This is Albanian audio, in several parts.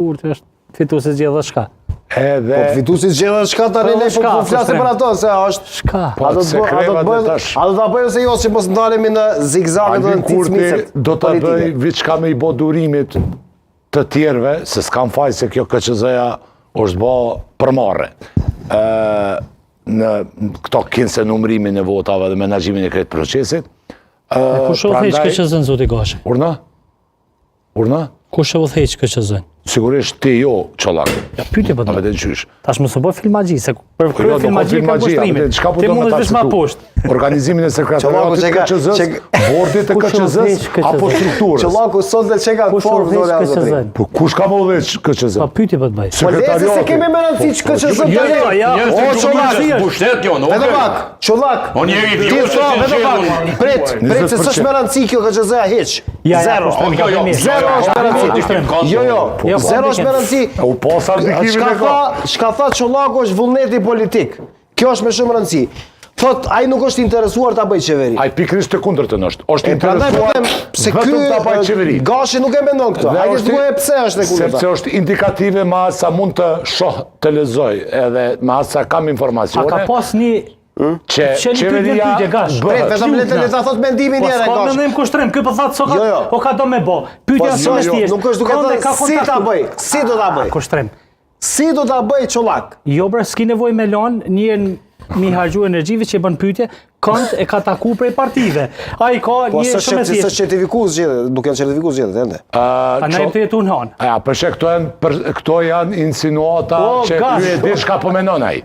Kurti është fituesi zgjedhës shka. Edhe... Po fituesi zgjedhës shka tani ne po flasim për ato, se është... Shka. Po se krevat e tash... A do ta bëjë se jo që mos ndalemi në zigzagë dhe në ticmicet do ta bëj viçka me i bë durimit të tjerëve, se s'kam faj se kjo KQZ-ja është bë përmarrë. Në këto kinse numrimin e votave dhe menaxhimin e këtë procesit. Kush u theq KQZ-n, zoti Gashi? Urna? Kush u theq KQZ-n? Sigurisht ti jo, Çollak. Ja pyetje po. A vetë qysh. Tash mos u bë filmagji, se për krye filmagji ka pushtrimin. Ti mund të vesh më poshtë. Organizimin e sekretariatit të KQZ-s, bordit të KQZ-s apo strukturës. Çollaku sot dhe çka formë dole azo. Po kush ka më veç KQZ? Po pyetje po të bëj. Sekretariati. Se kemi më rëndësi KQZ. O Çollak, pushtet jo, no. Edhe pak, Çollak. On jeri vjoshë edhe pak. Pret se s'është më rëndësi kjo KQZ-a hiç. Zero. Zero është më rëndësi. Jo. Zero është më rëndësi. U posa ndikimin e ka. Çka tha Çollaku është vullneti politik. Kjo është më shumë rëndësi. Thot, ai nuk është interesuar ta bëjë qeveri. Ai pikërisht të kundërtën është. Është interesuar se vetëm ta bëjë qeveri. Gashi nuk e mendon këtë. Ai është duke pse është e kundërta. Sepse është indikative me asa sa mund të shoh të lexoj edhe me asa sa kam informacione. A ka pas një që qeveria vetëm le ta thot mendimin tjetër Gashi. Po mendim kushtrim, ky po thot sot o ka do me bë. Pyetja është shumë e thjeshtë. Nuk është duke thënë si ta bëj. Si do ta bëj? Kushtrim. Si do ta bëj Çollak? Jo bre, s'ki nevojë me lan, njëherë mi harxhu energjive që bën pyetje, kont e ka taku prej partive. Ai ka një shumë thjesht. Po certifikues zgjedhjet, duke certifikues zgjedhjet ende. A ne të jetu në han. Përse këto janë insinuata që ju e di çka po mendon ai.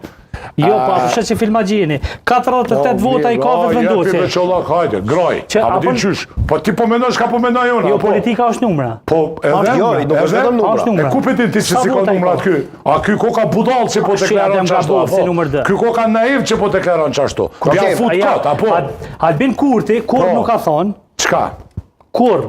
Jo, po përse që filmagjini. 48 vota i ka vetë vendosje. Jo, Çollak, hajde, groj. A di çysh? Po ti po mendon çka po mendoj unë. Jo, politika është numra. Po, edhe jo, nuk është vetëm numra. E ku ti si sikon numrat ky? A ky koka budall që po deklaron çashtu? Ky koka naiv që po deklaron çashtu. Ja fut kot, apo? Albin Kurti, kur nuk ka thonë. Çka? Kur